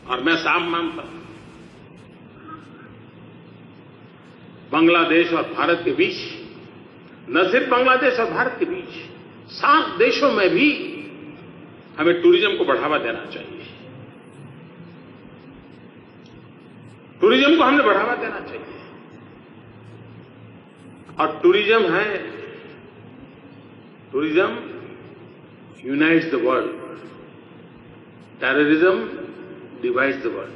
और मैं साफ मानता हूं, बांग्लादेश और भारत के बीच, न सिर्फ बांग्लादेश और भारत के बीच, 7 देशों में भी हमें टूरिज्म को बढ़ावा देना चाहिए। टूरिज्म को हमने बढ़ावा देना चाहिए। और tourism unites the world, terrorism divides the world.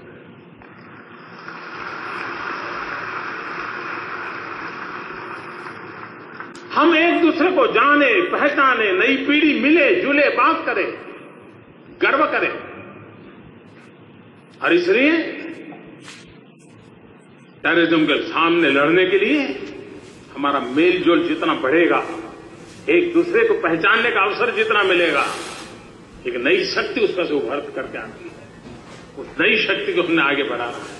हम एक दूसरे को जाने, पहचाने, नई पीढ़ी मिले जुले, बात करें, गर्व करें। और इसलिए टेररिज्म के सामने लड़ने के लिए हमारा मेल जोल जितना बढ़ेगा, एक दूसरे को पहचानने का अवसर जितना मिलेगा, एक नई शक्ति उसका से उभर करके आती है। उस नई शक्ति को हमने आगे बढ़ाना है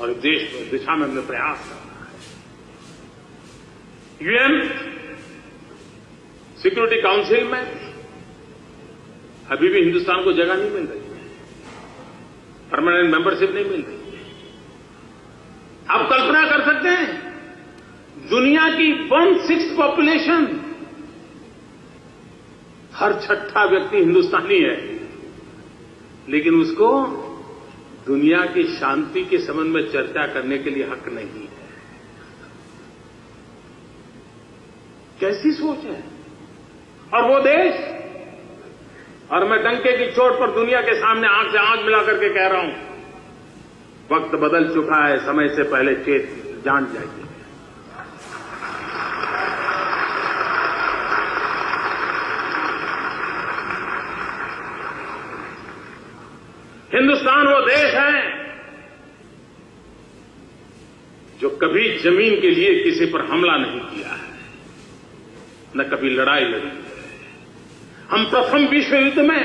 और देश दिशा में हमने प्रयास करना है। यूएन सिक्योरिटी काउंसिल में अभी भी हिंदुस्तान को जगह नहीं मिल रही है, परमानेंट मेंबरशिप नहीं मिल रही है। आप कल्पना कर सकते हैं, दुनिया की 1/6 पॉपुलेशन, हर 6ठा व्यक्ति हिंदुस्तानी है, लेकिन उसको दुनिया की शांति के संबंध में चर्चा करने के लिए हक नहीं है। कैसी सोच है? और वो देश, और मैं डंके की चोट पर दुनिया के सामने आंख से आंख मिला करके कह रहा हूं, वक्त बदल चुका है, समय से पहले चेत जान जाइए। हिंदुस्तान वो देश है जो कभी जमीन के लिए किसी पर हमला नहीं किया है, न कभी लड़ाई लड़ी है। हम प्रथम विश्व युद्ध में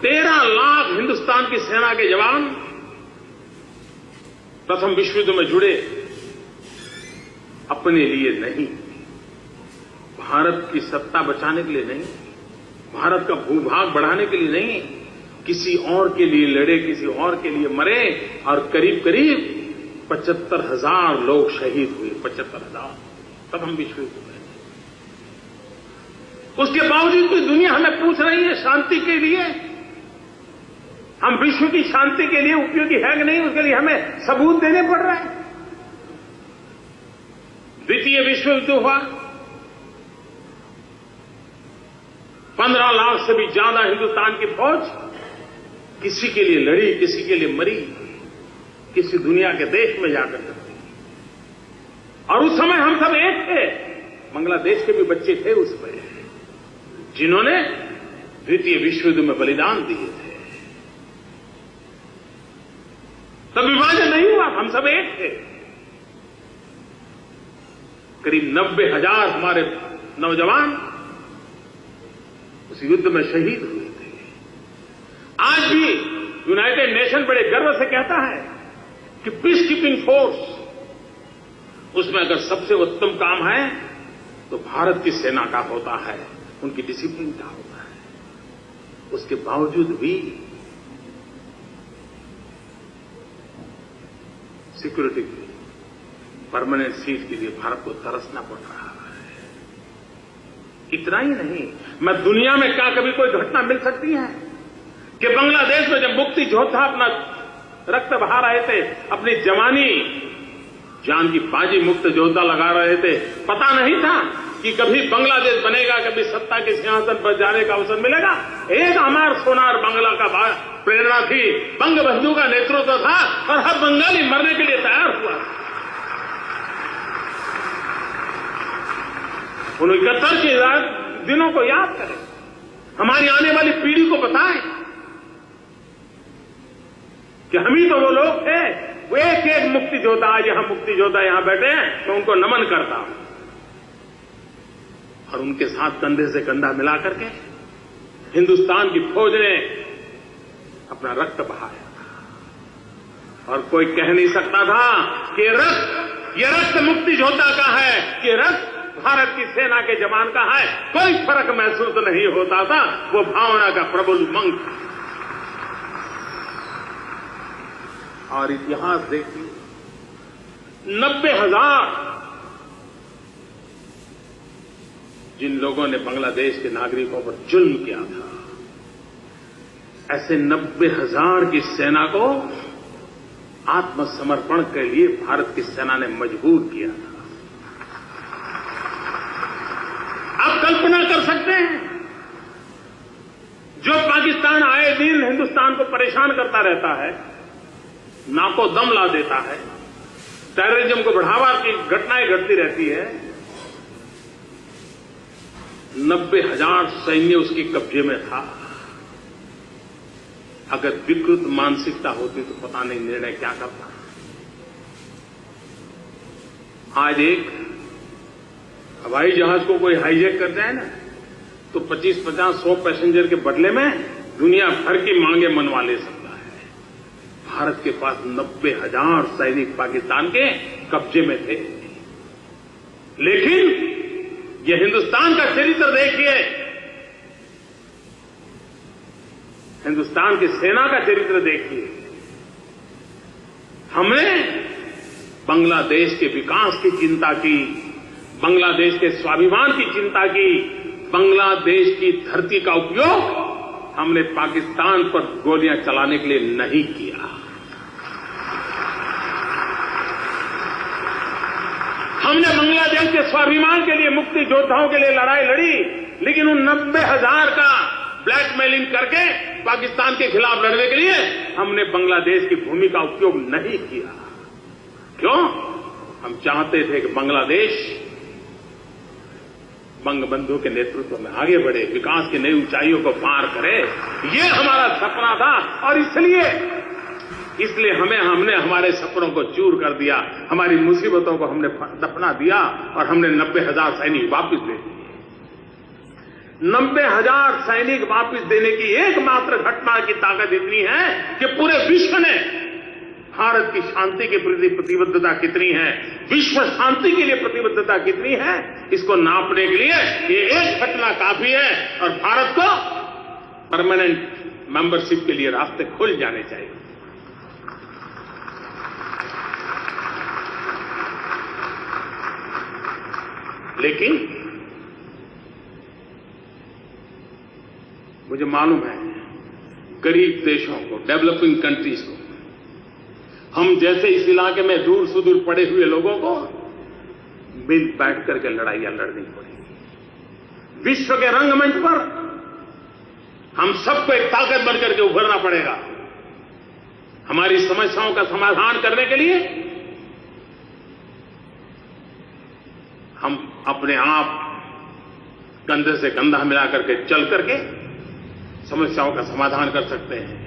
13 लाख हिंदुस्तान की सेना के जवान प्रथम विश्व युद्ध में जुड़े, अपने लिए नहीं, भारत की सत्ता बचाने के लिए नहीं, भारत का भूभाग बढ़ाने के लिए नहीं, किसी और के लिए लड़े, किसी और के लिए मरे और करीब करीब 75,000 लोग शहीद हुए। 75,000 प्रथम विश्व युद्ध में। उसके बावजूद भी दुनिया हमें पूछ रही है शांति के लिए, हम विश्व की शांति के लिए उपयोगी है कि नहीं, उसके लिए हमें सबूत देने पड़ रहे हैं। द्वितीय विश्व युद्ध हुआ, 15 लाख से भी ज्यादा हिंदुस्तान की फौज किसी के लिए लड़ी, किसी के लिए मरी, किसी दुनिया के देश में जाकर करती। और उस समय हम सब एक थे, बांग्लादेश के भी बच्चे थे उसमें, जिन्होंने द्वितीय विश्व युद्ध में बलिदान दिए थे। तब विभाजन नहीं हुआ, हम सब एक थे। करीब 90,000 हमारे नौजवान उस युद्ध में शहीद हुए थे। आज भी यूनाइटेड नेशन बड़े गर्व से कहता है कि पीस कीपिंग फोर्स, उसमें अगर सबसे उत्तम काम है तो भारत की सेना का होता है, उनकी डिसिप्लिन का होता है। उसके बावजूद भी सिक्योरिटी के लिए, परमानेंट सीट के लिए भारत को तरसना पड़ रहा है। इतना ही नहीं, मैं दुनिया में क्या कभी कोई घटना मिल सकती है कि बांग्लादेश में जब मुक्ति योद्धा अपना रक्त बहा रहे थे, अपनी जवानी जान की बाजी मुक्त योद्धा लगा रहे थे, पता नहीं था कि कभी बांग्लादेश बनेगा, कभी सत्ता के सिंहासन पर जाने का अवसर मिलेगा। एक हमार सोनार बांग्ला का प्रेरणा थी, बंगबंधु का नेतृत्व था और हर बंगाली मरने के लिए तैयार हुआ। उन 71 के दिनों को याद करें, हमारी आने वाली पीढ़ी को बताएं कि हम ही तो वो लोग थे। वो एक एक मुक्ति योद्धा, आज यहां मुक्ति योद्धा यहां बैठे हैं, मैं उनको नमन करता हूं। और उनके साथ कंधे से कंधा मिला करके हिंदुस्तान की फौज ने अपना रक्त बहाया, और कोई कह नहीं सकता था कि ये रक्त मुक्ति योद्धा का है, कि रक्त भारत की सेना के जवान का है, कोई फर्क महसूस नहीं होता था। वो भावना का प्रबल उमंग था। और इतिहास देखिए, 90,000 जिन लोगों ने बांग्लादेश के नागरिकों पर जुल्म किया था, ऐसे 90,000 की सेना को आत्मसमर्पण के लिए भारत की सेना ने मजबूर किया था। आप कल्पना कर सकते हैं, जो पाकिस्तान आए दिन हिंदुस्तान को परेशान करता रहता है, नाको दम ला देता है, टेररिज्म को बढ़ावा की घटनाएं घटती रहती है, 90,000 सैन्य उसके कब्जे में था। अगर विकृत मानसिकता होती तो पता नहीं निर्णय क्या करता। आज एक हवाई जहाज को कोई हाईजैक कर जाए ना, तो 25, 50, 100 पैसेंजर के बदले में दुनिया भर की मांगे मनवा ले सकता है। भारत के पास 90,000 सैनिक पाकिस्तान के कब्जे में थे। लेकिन ये हिंदुस्तान का चरित्र देखिए, हिंदुस्तान की सेना का चरित्र देखिए। हमने बांग्लादेश के विकास की चिंता की, बांग्लादेश के स्वाभिमान की चिंता की, बांग्लादेश की धरती का उपयोग हमने पाकिस्तान पर गोलियां चलाने के लिए नहीं किया। हमने बांग्लादेश के स्वाभिमान के लिए, मुक्ति योद्धाओं के लिए लड़ाई लड़ी, लेकिन उन 90,000 का ब्लैकमेलिंग करके पाकिस्तान के खिलाफ लड़ने के लिए हमने बांग्लादेश की भूमि का उपयोग नहीं किया। क्यों? हम चाहते थे कि बांग्लादेश बंगबंधु के नेतृत्व में आगे बढ़े, विकास की नई ऊंचाइयों को पार करे। ये हमारा सपना था और इसलिए हमने हमारे सपनों को चूर कर दिया, हमारी मुसीबतों को हमने दफना दिया और हमने 90,000 सैनिक वापस दे दिए। 90,000 सैनिक वापस देने की एकमात्र घटना की ताकत इतनी है कि पूरे विश्व ने भारत की शांति के प्रति प्रतिबद्धता कितनी है, विश्व शांति के लिए प्रतिबद्धता कितनी है, इसको नापने के लिए ये एक घटना काफी है। और भारत को परमानेंट मेंबरशिप के लिए रास्ते खुल जाने चाहिए। लेकिन मुझे मालूम है, गरीब देशों को, डेवलपिंग कंट्रीज को, हम जैसे इस इलाके में दूर सुदूर पड़े हुए लोगों को मिल बैठ करके लड़ाइयां लड़नी पड़ेगी। विश्व के रंगमंच पर हम सबको एक ताकत बनकर के उभरना पड़ेगा। हमारी समस्याओं का समाधान करने के लिए हम अपने आप कंधे से कंधा मिला करके चल करके समस्याओं का समाधान कर सकते हैं।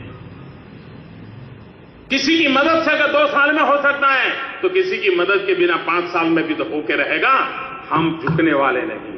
किसी की मदद से अगर 2 साल में हो सकता है, तो किसी की मदद के बिना 5 साल में भी तो होके रहेगा। हम झुकने वाले नहीं।